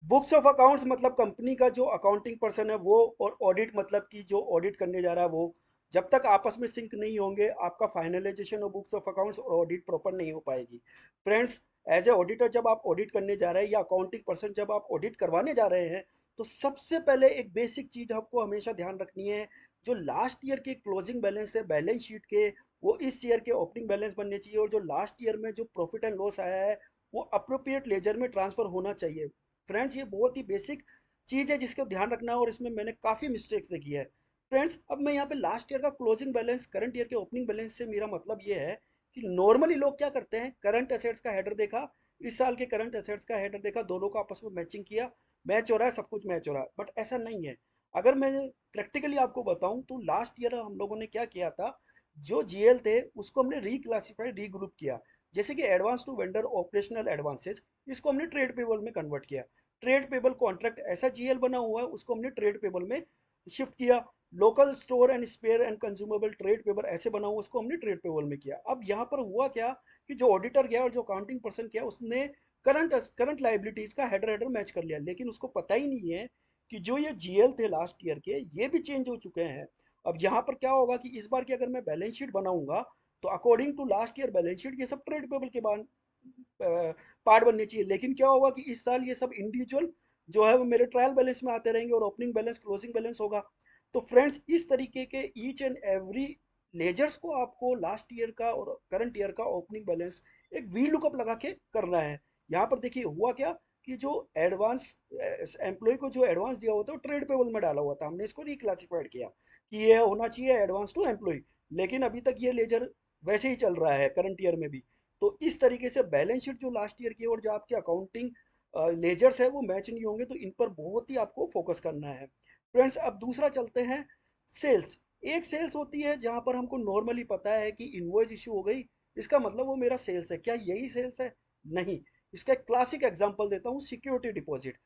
Books of accounts मतलब company का जो अकाउंटिंग पर्सन है वो, और ऑडिट मतलब कि जो ऑडिट करने जा रहा है वो। जब तक आपस में सिंक नहीं होंगे आपका finalisation of books of accounts और ऑडिट प्रॉपर नहीं हो पाएगी। फ्रेंड्स, एज ए ऑडिटर जब आप ऑडिट करने जा रहे हैं या अकाउंटिंग पर्सन जब आप ऑडिट करवाने जा रहे हैं, तो सबसे पहले एक बेसिक चीज आपको हमेशा ध्यान रखनी है। जो लास्ट ईयर के क्लोजिंग बैलेंस है बैलेंस शीट के, वो इस ईयर के ओपनिंग बैलेंस बनने चाहिए, और जो लास्ट ईयर में जो प्रॉफिट एंड लॉस आया है वो अप्रोप्रिएट लेजर में ट्रांसफर होना चाहिए। फ्रेंड्स, ये बहुत ही बेसिक चीज़ है जिसको ध्यान रखना है, और इसमें मैंने काफ़ी मिस्टेक्स देखी है। फ्रेंड्स, अब मैं यहाँ पे लास्ट ईयर का क्लोजिंग बैलेंस करंट ईयर के ओपनिंग बैलेंस से मेरा मतलब ये है कि नॉर्मली लोग क्या करते हैं, करंट असेट्स का हेडर देखा, इस साल के करंट असेट्स का हेडर देखा, दोनों का आपस में मैचिंग किया, मैच हो रहा है, सब कुछ मैच हो रहा है, बट ऐसा नहीं है। अगर मैं प्रैक्टिकली आपको बताऊं तो लास्ट ईयर हम लोगों ने क्या किया था, जो जीएल थे उसको हमने रीक्लासिफाइड रीग्रुप किया। जैसे कि advance to vendor operational advances, इसको हमने ट्रेड पेबल में कन्वर्ट किया। ट्रेड पेबल कॉन्ट्रैक्ट ऐसा जीएल बना हुआ है, उसको हमने ट्रेड पेबल में शिफ्ट किया। Local store and spare and consumable trade payable ऐसे बना हुआ, उसको हमने ट्रेड पेबल में किया। अब यहाँ पर हुआ क्या कि जो ऑडिटर गया और जो अकाउंटिंग पर्सन किया उसने करंट लाइबिलिटीज का हेडर हेडर मैच कर लिया, लेकिन उसको पता ही नहीं है कि जो ये जीएल थे लास्ट ईयर के ये भी चेंज हो चुके हैं। अब यहाँ पर क्या होगा कि इस बार की अगर मैं बैलेंस शीट बनाऊंगा तो according to last year balance sheet ये सब ट्रेड पेबल के बाद पार्ट बनने चाहिए, लेकिन क्या होगा कि इस साल ये सब इंडिविजुअल जो है वो मेरे ट्रायल बैलेंस में आते रहेंगे और ओपनिंग बैलेंस क्लोजिंग बैलेंस होगा। तो फ्रेंड्स, इस तरीके के ईच एंड एवरी लेजर्स को आपको लास्ट ईयर का और करंट ईयर का ओपनिंग बैलेंस एक वी लुकअप लगा के करना है। यहाँ पर देखिए हुआ क्या कि जो एडवांस एम्प्लॉय को जो एडवांस दिया हुआ था वो ट्रेड पेबल में डाला हुआ था, हमने इसको रिक्लासिफाइड किया कि ये होना चाहिए एडवांस टू एम्प्लॉय, लेकिन अभी तक ये लेजर वैसे ही चल रहा है करंट ईयर में भी। तो इस तरीके से बैलेंस शीट जो लास्ट ईयर की और जो आपके अकाउंटिंग लेजर्स है वो मैच नहीं होंगे, तो इन पर बहुत ही आपको फोकस करना है। फ्रेंड्स, अब दूसरा चलते हैं सेल्स। एक सेल्स होती है जहां पर हमको नॉर्मली पता है कि इनवॉइस इशू हो गई, इसका मतलब वो मेरा सेल्स है। क्या यही सेल्स है? नहीं। इसका एक क्लासिक एग्जांपल देता हूँ, सिक्योरिटी डिपॉजिट।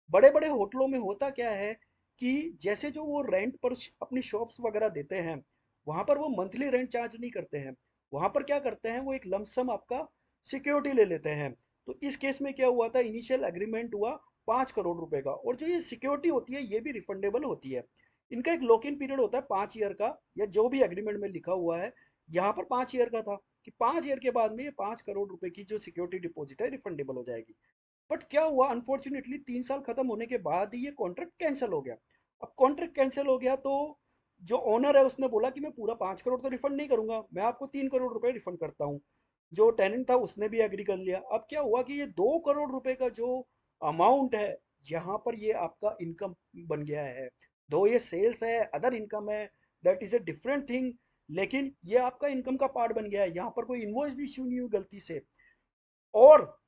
बड़े बड़े होटलों में होता क्या है कि जैसे जो वो रेंट पर अपनी शॉप्स वगैरह देते हैं, वहां पर वो मंथली रेंट चार्ज नहीं करते हैं। वहां पर क्या करते हैं, वो एक लमसम आपका सिक्योरिटी ले लेते हैं। तो इस केस में क्या हुआ था, इनिशियल एग्रीमेंट हुआ 5 करोड़ रुपए का, और जो ये सिक्योरिटी होती है ये भी रिफंडेबल होती है। इनका एक लॉक इन पीरियड होता है 5 ईयर का, या जो भी एग्रीमेंट में लिखा हुआ है। यहाँ पर 5 ईयर का था कि 5 ईयर के बाद में ये 5 करोड़ रुपए की जो सिक्योरिटी डिपॉजिट है रिफंडेबल हो जाएगी। बट क्या हुआ, अनफॉर्चुनेटली 3 साल खत्म होने के बाद ही ये कॉन्ट्रैक्ट कैंसिल हो गया। अब कॉन्ट्रैक्ट कैंसिल हो गया तो जो ओनर है उसने बोला कि मैं पूरा 5 करोड़ तो रिफंड नहीं करूंगा, मैं आपको 3 करोड़ रुपए रिफंड करता हूँ। जो टेनेंट था उसने भी एग्री कर लिया। अब क्या हुआ कि ये 2 करोड़ रुपए का जो अमाउंट है, यहाँ पर ये आपका इनकम बन गया है। दो ये सेल्स है, अदर इनकम है, that is a different thing, लेकिन ये आपका इनकम का पार्ट बन गया है। यहाँ पर कोई इन्वॉइस भी इश्यू नहीं हुई गलती से। और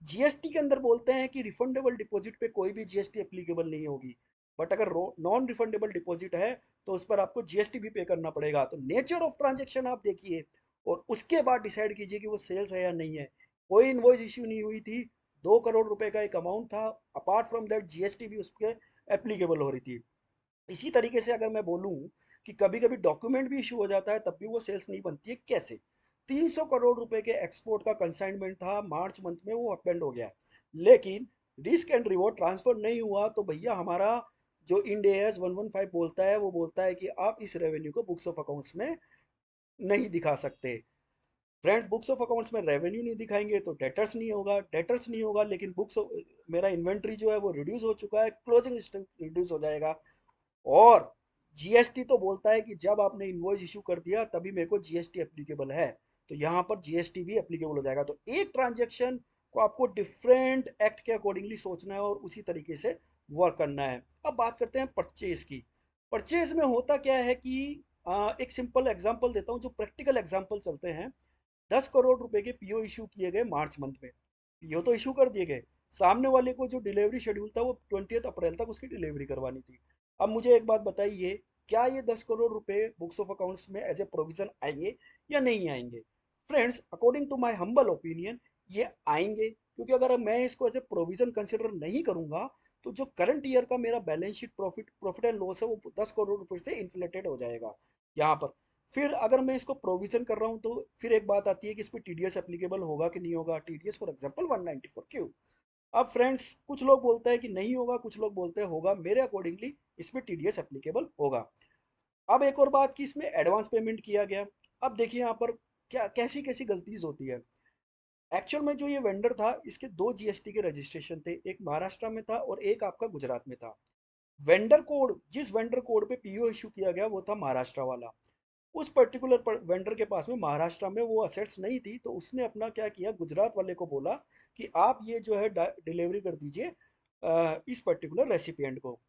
जीएसटी के अंदर बोलते हैं कि रिफंडेबल डिपॉजिट पे कोई भी जीएसटी एप्लीकेबल नहीं होगी, बट अगर नॉन रिफंडेबल डिपॉजिट है तो उस पर आपको जीएसटी भी पे करना पड़ेगा। तो नेचर ऑफ ट्रांजेक्शन आप देखिए और उसके बाद डिसाइड कीजिए कि वो सेल्स है या नहीं है। कोई इनवॉइस इश्यू नहीं हुई थी, 2 करोड़ रुपए का एक अमाउंट था, अपार्ट फ्रॉम दैट जीएसटी भी उस पर एप्लीकेबल हो रही थी। इसी तरीके से अगर मैं बोलूं कि कभी कभी डॉक्यूमेंट भी इशू हो जाता है तब भी वो सेल्स नहीं बनती है। कैसे? 300 करोड़ रुपए के एक्सपोर्ट का कंसाइनमेंट था, मार्च मंथ में वो अपडेंड हो गया, लेकिन रिस्क एंड रिवॉर्ड ट्रांसफर नहीं हुआ। तो भैया हमारा जो इंड एएस 115 बोलता है वो बोलता है कि आप इस रेवेन्यू को बुक्स ऑफ अकाउंट्स में नहीं दिखा सकते। फ्रेंड्स, बुक्स ऑफ अकाउंट्स में रेवेन्यू नहीं दिखाएंगे तो डेटर्स नहीं होगा, डेटर्स नहीं होगा, लेकिन बुक्स मेरा इन्वेंट्री जो है वो रिड्यूस हो चुका है, क्लोजिंग रिड्यूस हो जाएगा। और जीएसटी तो बोलता है कि जब आपने इनवॉइस इशू कर दिया तभी मेरे को जीएसटी एप्लीकेबल है, तो यहाँ पर जीएसटी भी एप्लीकेबल हो जाएगा। तो एक ट्रांजैक्शन को आपको डिफरेंट एक्ट के अकॉर्डिंगली सोचना है और उसी तरीके से वर्क करना है। अब बात करते हैं परचेज की। परचेज में होता क्या है कि एक सिंपल एग्जांपल देता हूँ, जो प्रैक्टिकल एग्जांपल चलते हैं। 10 करोड़ रुपए के पीओ इशू किए गए मार्च मंथ में, पीओ तो इशू कर दिए गए, सामने वाले को जो डिलीवरी शेड्यूल था वो 20 अप्रैल तक उसकी डिलीवरी करवानी थी। अब मुझे एक बात बताइए, क्या ये 10 करोड़ रुपए बुक्स ऑफ अकाउंट्स में एज ए प्रोविजन आएंगे या नहीं आएंगे? Friends, according to my humble opinion ये आएंगे, क्योंकि अगर मैं इसको एज ए प्रोविजन कंसिडर नहीं करूंगा तो जो करंट ईयर का मेरा balance sheet profit and loss है वो 10 करोड़ रुपए से इन्फ्लेटेड हो जाएगा यहाँ पर। फिर अगर मैं इसको प्रोविजन कर रहा हूँ तो फिर एक बात आती है कि इस पर टीडीएस एप्लीकेबल होगा कि नहीं होगा। टीडीएस फॉर एग्जांपल 194 क्यों? अब फ्रेंड्स कुछ लोग बोलते हैं कि नहीं होगा, कुछ लोग बोलते हैं होगा। मेरे अकॉर्डिंगली इसमें टीडीएस एप्लीकेबल होगा। अब एक और बात कि इसमें एडवांस पेमेंट किया गया। अब देखिए यहाँ पर क्या कैसी कैसी गलतीज होती है। एक्चुअल में जो ये वेंडर था, इसके दो जीएसटी के रजिस्ट्रेशन थे, एक महाराष्ट्र में था और एक आपका गुजरात में था। वेंडर कोड, जिस वेंडर कोड पे पीओ इशू किया गया वो था महाराष्ट्र वाला। उस पर्टिकुलर वेंडर के पास में महाराष्ट्र में वो असेट्स नहीं थी, तो उसने अपना क्या किया, गुजरात वाले को बोला कि आप ये जो है डिलीवरी कर दीजिए इस पर्टिकुलर रेसिपिएंट को।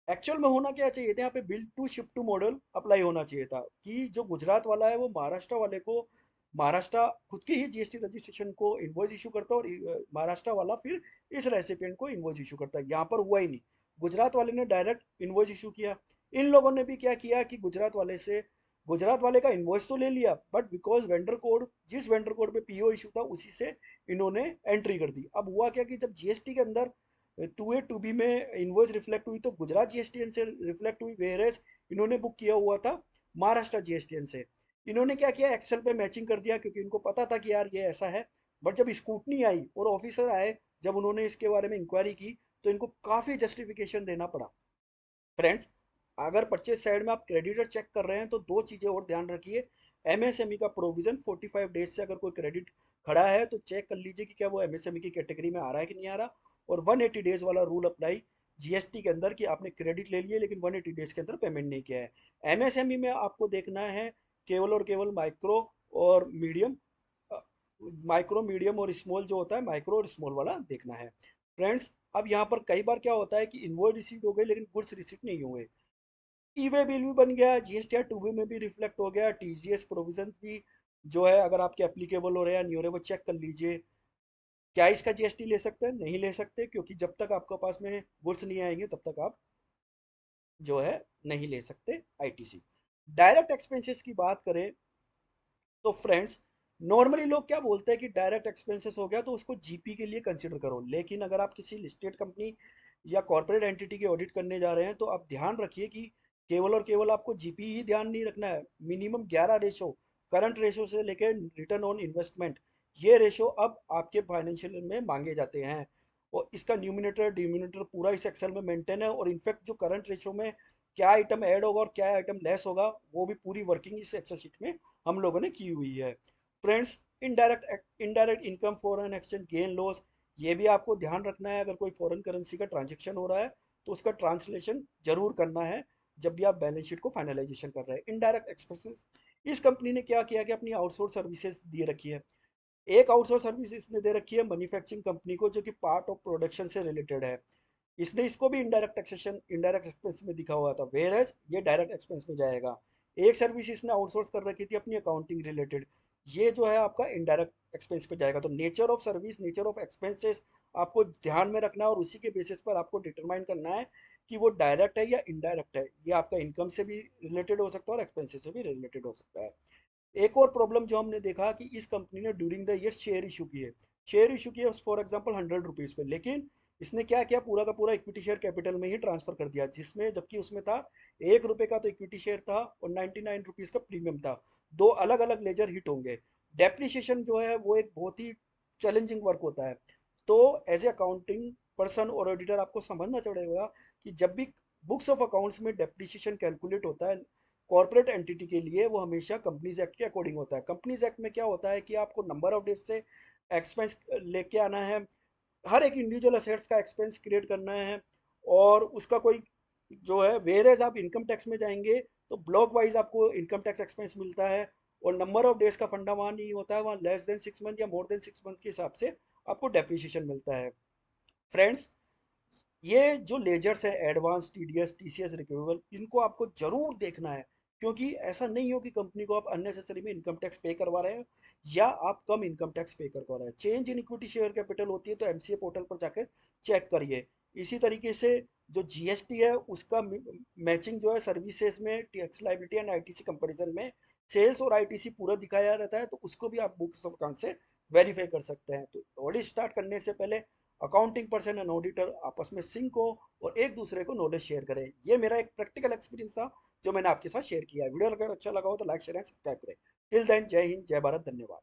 एक्चुअल में होना क्या चाहिए था, यहाँ पे bill to ship to model apply होना चाहिए था कि जो गुजरात वाला है वो महाराष्ट्र वाले को, महाराष्ट्र खुद की ही जीएसटी रजिस्ट्रेशन को इनवॉइस इशू करता है और महाराष्ट्र वाला फिर इस रेसिपिएंट को इनवॉइस इशू करता है। यहाँ पर हुआ ही नहीं, गुजरात वाले ने डायरेक्ट इनवॉइस इशू किया। इन लोगों ने भी क्या किया कि गुजरात वाले से, गुजरात वाले का इनवॉइस तो ले लिया, बट बिकॉज वेंडर कोड, जिस वेंडर कोड पे पीओ इशू था उसी से इन्होंने एंट्री कर दी। अब हुआ क्या कि जब जीएसटी के अंदर 2A 2B में इनवॉइस रिफ्लेक्ट हुई तो गुजरात जीएसटीएन से रिफ्लेक्ट हुई, वेयरएज इन्होंने बुक किया हुआ था महाराष्ट्र जीएसटीएन से। इन्होंने क्या किया, एक्सेल पे मैचिंग कर दिया क्योंकि इनको पता था कि यार ये ऐसा है। बट जब स्कूटनी आई और ऑफिसर आए, जब उन्होंने इसके बारे में इंक्वायरी की, तो इनको काफ़ी जस्टिफिकेशन देना पड़ा। फ्रेंड्स, अगर परचेज साइड में आप क्रेडिटर चेक कर रहे हैं तो दो चीज़ें और ध्यान रखिए। एमएसएमई का प्रोविजन 45 डेज से अगर कोई क्रेडिट खड़ा है तो चेक कर लीजिए कि क्या वो एमएसएमई की कैटेगरी में आ रहा है कि नहीं आ रहा। और 180 डेज वाला रूल अप्लाई जीएसटी के अंदर कि आपने क्रेडिट ले लिए लेकिन 180 डेज के अंदर पेमेंट नहीं किया है। एमएसएमई में आपको देखना है केवल और केवल माइक्रो और मीडियम, माइक्रो मीडियम और स्मॉल जो होता है, माइक्रो और स्मॉल वाला देखना है। फ्रेंड्स, अब यहाँ पर कई बार क्या होता है कि इनवॉइस रिसीट हो गए लेकिन गुड्स रिसीट नहीं हुए। ई वे बिल भी बन गया, जीएसटी आर 2B में भी रिफ्लेक्ट हो गया, टीजीएस प्रोविजन भी जो है अगर आपके एप्लीकेबल हो रहे हैं नहीं हो रहे वो चेक कर लीजिए। क्या इसका जीएसटी ले सकते हैं? नहीं ले सकते, क्योंकि जब तक आपके पास में गुड्स नहीं आएंगे तब तक आप जो है नहीं ले सकते आईटीसी। डायरेक्ट एक्सपेंसेस की बात करें तो फ्रेंड्स, नॉर्मली लोग क्या बोलते हैं कि डायरेक्ट एक्सपेंसेस हो गया तो उसको जीपी के लिए कंसिडर करो, लेकिन अगर आप किसी लिस्टेड कंपनी या कॉर्पोरेट एंटिटी की ऑडिट करने जा रहे हैं तो आप ध्यान रखिए कि केवल और केवल आपको जीपी ही ध्यान नहीं रखना है। मिनिमम 11 रेशो, करंट रेशो से लेकर रिटर्न ऑन इन्वेस्टमेंट, ये रेशो अब आपके फाइनेंशियल में मांगे जाते हैं। और इसका न्यूमिनेटर डिनोमिनेटर पूरा इस एक्सेल में मेंटेन है, और इनफैक्ट जो करंट रेशो में क्या आइटम ऐड होगा और क्या आइटम लेस होगा वो भी पूरी वर्किंग इस एक्सेल शीट में हम लोगों ने की हुई है। Friends, indirect income, foreign exchange gain loss, ये भी आपको ध्यान रखना है। अगर कोई फॉरेन करेंसी का ट्रांजेक्शन हो रहा है तो उसका ट्रांसलेशन जरूर करना है जब भी आप बैलेंस शीट को फाइनलाइजेशन कर रहे हैं। इनडायरेक्ट एक्सपेंसेस, इस कंपनी ने क्या किया कि अपनी आउटसोर्स सर्विसेज दे रखी है। एक आउटसोर्स सर्विस इसने दे रखी है मैन्युफैक्चरिंग कंपनी को, जो कि पार्ट ऑफ प्रोडक्शन से रिलेटेड है। इसने इसको भी इनडायरेक्ट टैक्सेशन, इनडायरेक्ट एक्सपेंस में दिखा हुआ था, वेयर एज ये डायरेक्ट एक्सपेंस में जाएगा। एक सर्विस इसने आउटसोर्स कर रखी थी अपनी अकाउंटिंग रिलेटेड, ये जो है आपका इनडायरेक्ट एक्सपेंस पे जाएगा। तो nature of service, nature of expenses आपको ध्यान में रखना है और उसी के बेसिस पर आपको डिटरमाइन करना है कि वो डायरेक्ट है या इनडायरेक्ट है। ये आपका इनकम से भी रिलेटेड हो सकता है और एक्सपेंसेस से भी रिलेटेड हो सकता है। एक और प्रॉब्लम जो हमने देखा कि इस कंपनी ने during the year share issue किए, शेयर इशू किए फॉर एग्जांपल 100 रुपीज़ पे, लेकिन इसने क्या किया, पूरा का पूरा इक्विटी शेयर कैपिटल में ही ट्रांसफर कर दिया, जिसमें जबकि उसमें था 1 रुपये का तो इक्विटी शेयर था और 99 रुपीज़ का प्रीमियम था। दो अलग अलग लेजर हिट होंगे। डेप्रिसिएशन जो है वो एक बहुत ही चैलेंजिंग वर्क होता है। तो एज ए अकाउंटिंग पर्सन और ऑडिटर आपको समझना पड़ेगा कि जब भी बुक्स ऑफ अकाउंट्स में डेप्रिसिएशन कैलकुलेट होता है कॉर्पोरेट एंटिटी के लिए, वो हमेशा कंपनीज एक्ट के अकॉर्डिंग होता है। कंपनीज एक्ट में क्या होता है कि आपको नंबर ऑफ डेज से एक्सपेंस लेके आना है, हर एक इंडिविजुअल असेट्स का एक्सपेंस क्रिएट करना है, और उसका कोई जो है, वेयर एज आप इनकम टैक्स में जाएंगे तो ब्लॉक वाइज आपको इनकम टैक्स एक्सपेंस मिलता है, और नंबर ऑफ डेज का फंडा वहाँ नहीं होता है, वहाँ लेस देन 6 मंथ या मोर देन 6 मंथ के हिसाब से आपको डेप्रिसिएशन मिलता है। फ्रेंड्स, ये जो लेजर्स है एडवांस, टीडीएस, टीसीएस, रिकवेबल, इनको आपको जरूर देखना है, क्योंकि ऐसा नहीं हो कि कंपनी को आप अननेसेसरी में इनकम टैक्स पे करवा रहे हैं या आप कम इनकम टैक्स पे करवा रहे हैं। Change in equity share capital होती है तो एमसीए पोर्टल पर जाकर चेक करिए। इसी तरीके से जो जीएसटी है उसका मैचिंग जो है सर्विसेज में tax liability and ITC comparison में सेल्स और आईटीसी पूरा दिखाया रहता है, तो उसको भी आप बुक्स ऑफ अकाउंट से वेरीफाई कर सकते हैं। तो ऑडिट स्टार्ट करने से पहले अकाउंटिंग पर्सन एंड ऑडिटर आपस में सिंक हो और एक दूसरे को नॉलेज शेयर करें। ये मेरा एक प्रैक्टिकल एक्सपीरियंस था जो मैंने आपके साथ शेयर किया है। वीडियो अगर अच्छा लगा हो तो लाइक शेयर एंड सब्सक्राइब करें। टिल देन, जय हिंद, जय भारत, धन्यवाद।